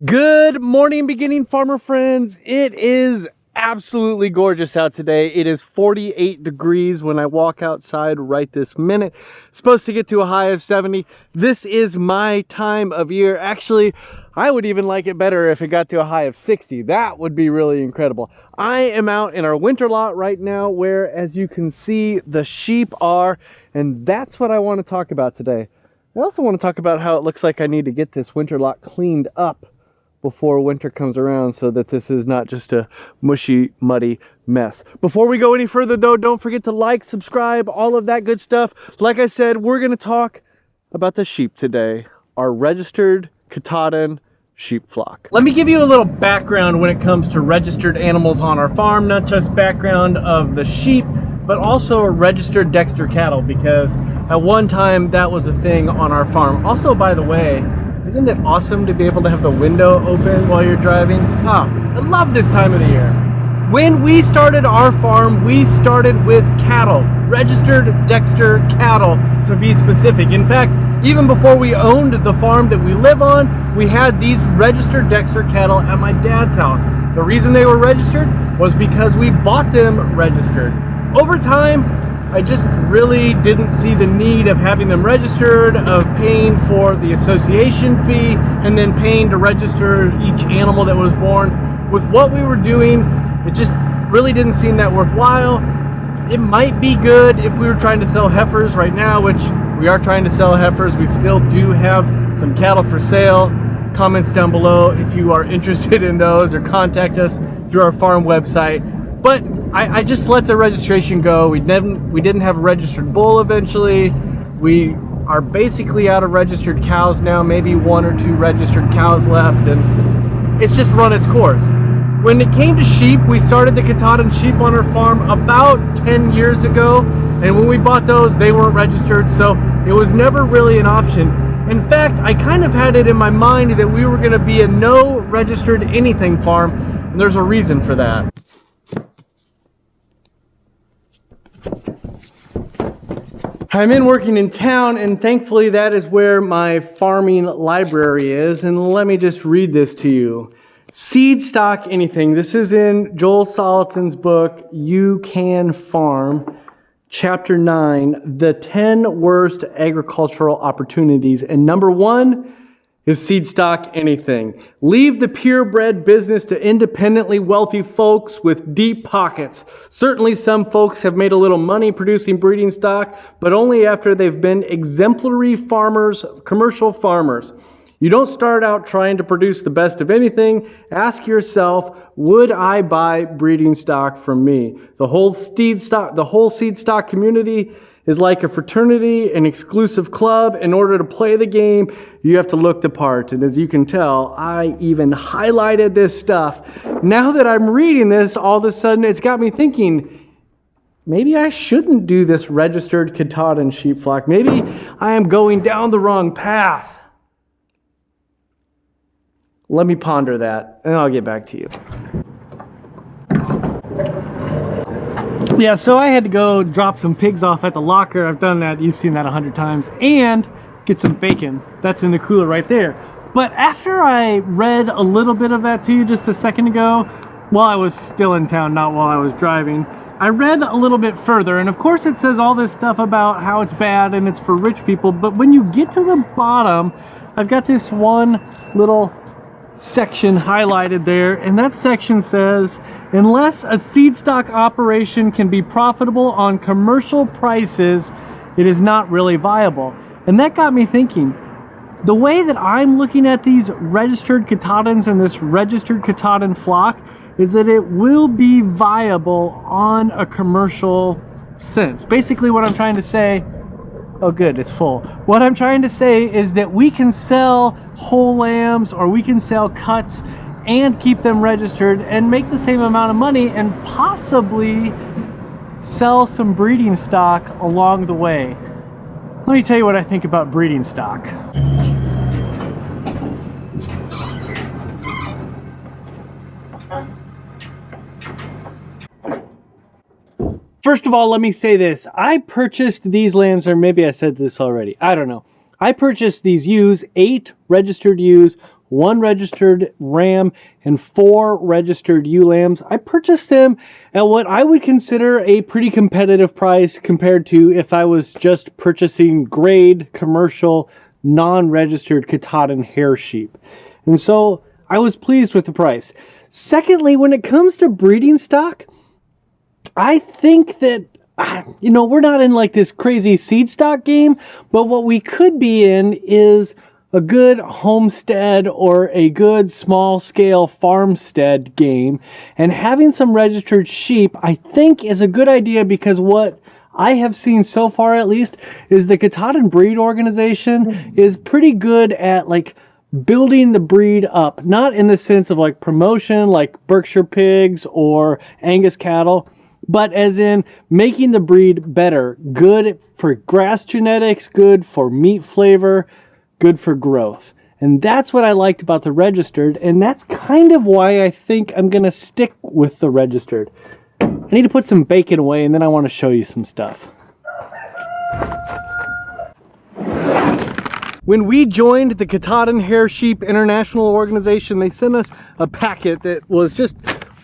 Good morning, beginning farmer friends. It is absolutely gorgeous out today. It is 48 degrees when I walk outside right this minute. Supposed to get to a high of 70. This is my time of year. Actually, I would even like it better if it got to a high of 60. That would be really incredible. I am out in our winter lot right now where, as you can see, the sheep are, and that's what I want to talk about today. I also want to talk about how it looks like I need to get this winter lot cleaned up before winter comes around so that this is not just a mushy, muddy mess. Before we go any further though, don't forget to like, subscribe, all of that good stuff. Like I said, we're going to talk about the sheep today, our registered Katahdin sheep flock. Let me give you a little background when it comes to registered animals on our farm, not just background of the sheep, but also registered Dexter cattle, because at one time that was a thing on our farm. Also, by the way, isn't it awesome to be able to have the window open while you're driving? I love this time of the year. When we started our farm, we started with cattle, registered Dexter cattle to be specific. In fact, even before we owned the farm that we live on, we had these registered Dexter cattle at my dad's house. The reason they were registered was because we bought them registered. Over time, I just really didn't see the need of having them registered, of paying for the association fee, and then paying to register each animal that was born. With what we were doing, it just really didn't seem that worthwhile. It might be good if we were trying to sell heifers right now, which we are trying to sell heifers. We still do have some cattle for sale. Comments down below if you are interested in those, or contact us through our farm website. But I just let the registration go. We didn't have a registered bull eventually. We are basically out of registered cows now, maybe one or two registered cows left, and it's just run its course. When it came to sheep, we started the Katahdin sheep on our farm about 10 years ago, and when we bought those, they weren't registered, so it was never really an option. In fact, I kind of had it in my mind that we were going to be a no registered anything farm, and there's a reason for that. I'm in working in town, and thankfully that is where my farming library is. And let me just read this to you. Seed stock anything. This is in Joel Salatin's book, You Can Farm, Chapter 9, The 10 Worst Agricultural Opportunities. And number 1 is seed stock anything. Leave the purebred business to independently wealthy folks with deep pockets. Certainly some folks have made a little money producing breeding stock, but only after they've been exemplary farmers, commercial farmers. You don't start out trying to produce the best of anything. Ask yourself, would I buy breeding stock from me? The whole seed stock community is like a fraternity, an exclusive club. In order to play the game, you have to look the part. And as you can tell, I even highlighted this stuff. Now that I'm reading this, all of a sudden it's got me thinking, maybe I shouldn't do this registered Katahdin sheep flock. Maybe I am going down the wrong path. Let me ponder that, and I'll get back to you. Yeah, so I had to go drop some pigs off at the locker. I've done that. You've seen that 100 times. And get some bacon. That's in the cooler right there. But after I read a little bit of that to you just a second ago, while I was still in town, not while I was driving, I read a little bit further. And of course it says all this stuff about how it's bad and it's for rich people. But when you get to the bottom, I've got this one little section highlighted there, and that section says, unless a seed stock operation can be profitable on commercial prices, it is not really viable. And that got me thinking, the way that I'm looking at these registered Katahdins and this registered Katahdin flock is that it will be viable on a commercial sense. Basically what I'm trying to say, oh good, it's full. What I'm trying to say is that we can sell whole lambs, or we can sell cuts and keep them registered and make the same amount of money, and possibly sell some breeding stock along the way. Let me tell you what I think about breeding stock. First of all, let me say this. I purchased these lambs, or maybe I said this already. I don't know. I purchased these ewes, 8 registered ewes, 1 registered ram, and 4 registered ewe lambs. I purchased them at what I would consider a pretty competitive price compared to if I was just purchasing grade, commercial, non-registered Katahdin hair sheep. And so I was pleased with the price. Secondly, when it comes to breeding stock, I think that, we're not in like this crazy seed stock game, but what we could be in is a good homestead or a good small scale farmstead game. And having some registered sheep, I think, is a good idea, because what I have seen so far, at least, is the Katahdin breed organization is pretty good at like building the breed up, not in the sense of like promotion like Berkshire pigs or Angus cattle, but as in making the breed better, good for grass genetics, good for meat flavor, good for growth. And that's what I liked about the registered, and that's kind of why I think I'm going to stick with the registered. I need to put some bacon away, and then I want to show you some stuff. When we joined the Katahdin Hair Sheep International Organization, they sent us a packet that was just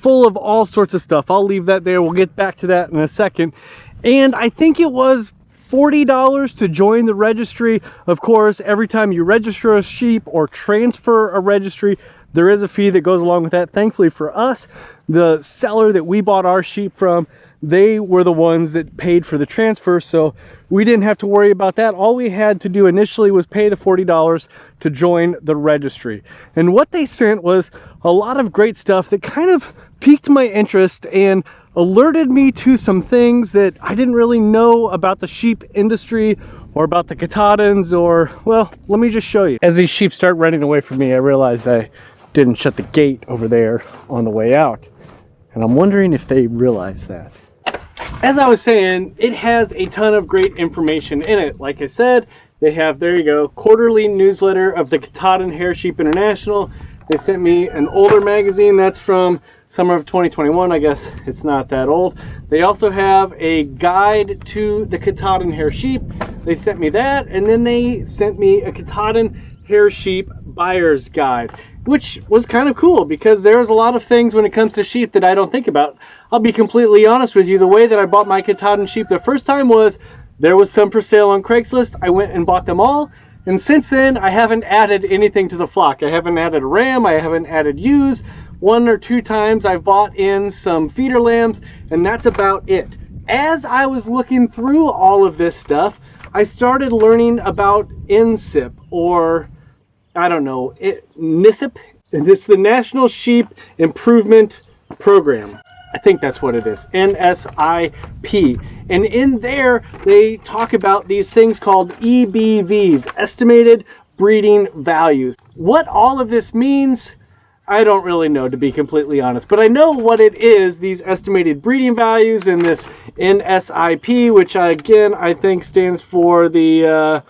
full of all sorts of stuff. I'll leave that there. We'll get back to that in a second. And I think it was $40 to join the registry. Of course, every time you register a sheep or transfer a registry, there is a fee that goes along with that. Thankfully for us, the seller that we bought our sheep from, they were the ones that paid for the transfer, so we didn't have to worry about that. All we had to do initially was pay the $40 to join the registry. And what they sent was a lot of great stuff that kind of piqued my interest and alerted me to some things that I didn't really know about the sheep industry or about the Katahdins, or, well, let me just show you. As these sheep start running away from me, I realized I didn't shut the gate over there on the way out. And I'm wondering if they realize that. As I was saying, it has a ton of great information in it. Like I said, they have, there you go, quarterly newsletter of the Katahdin Hair Sheep International. They sent me an older magazine that's from summer of 2021. I guess it's not that old. They also have a guide to the Katahdin hair sheep. They sent me that, and then they sent me a Katahdin hair sheep buyer's guide, which was kind of cool because there's a lot of things when it comes to sheep that I don't think about. I'll be completely honest with you. The way that I bought my Katahdin sheep the first time was there was some for sale on Craigslist. I went and bought them all. And since then, I haven't added anything to the flock. I haven't added a ram. I haven't added ewes. 1 or 2 times I've bought in some feeder lambs, and that's about it. As I was looking through all of this stuff, I started learning about NSIP, or I don't know, NSIP. It's the National Sheep Improvement Program. I think that's what it is, NSIP. And in there, they talk about these things called EBVs, Estimated Breeding Values. What all of this means, I don't really know, to be completely honest. But I know what it is, these estimated breeding values, and this NSIP, which again, I think stands for the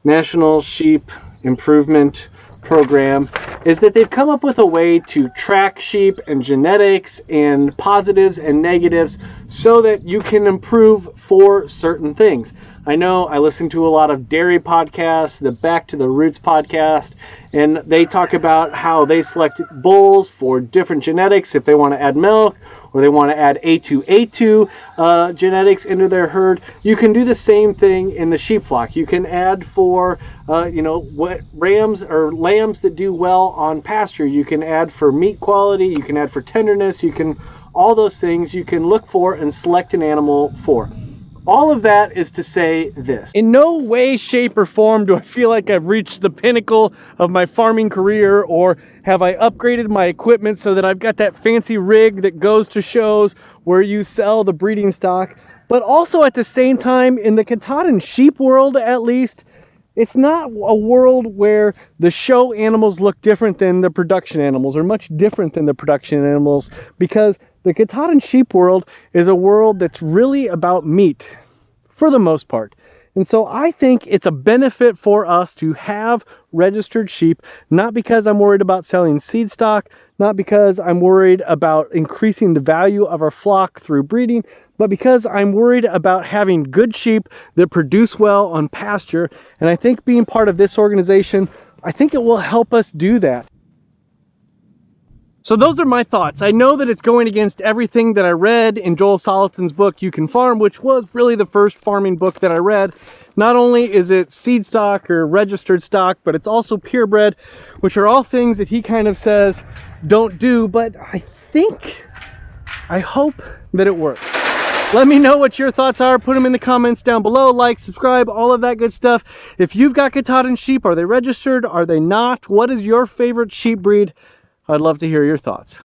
National Sheep Improvement Program, is that they've come up with a way to track sheep and genetics and positives and negatives so that you can improve for certain things. I know I listen to a lot of dairy podcasts, the Back to the Roots podcast, and they talk about how they select bulls for different genetics if they want to add milk or they want to add A2A2 genetics into their herd. You can do the same thing in the sheep flock. You can add for what rams or lambs that do well on pasture. You can add for meat quality. You can add for tenderness. You can, all those things you can look for and select an animal for. All of that is to say this. In no way, shape, or form do I feel like I've reached the pinnacle of my farming career, or have I upgraded my equipment so that I've got that fancy rig that goes to shows where you sell the breeding stock. But also at the same time, in the Katahdin sheep world at least, it's not a world where the show animals look different than the production animals, or much different than the production animals, because the Katahdin sheep world is a world that's really about meat, for the most part. And so I think it's a benefit for us to have registered sheep, not because I'm worried about selling seed stock, not because I'm worried about increasing the value of our flock through breeding, but because I'm worried about having good sheep that produce well on pasture. And I think being part of this organization, I think it will help us do that. So those are my thoughts. I know that it's going against everything that I read in Joel Salatin's book, You Can Farm, which was really the first farming book that I read. Not only is it seed stock or registered stock, but it's also purebred, which are all things that he kind of says don't do, but I hope that it works. Let me know what your thoughts are. Put them in the comments down below. Like, subscribe, all of that good stuff. If you've got Katahdin sheep, are they registered? Are they not? What is your favorite sheep breed? I'd love to hear your thoughts.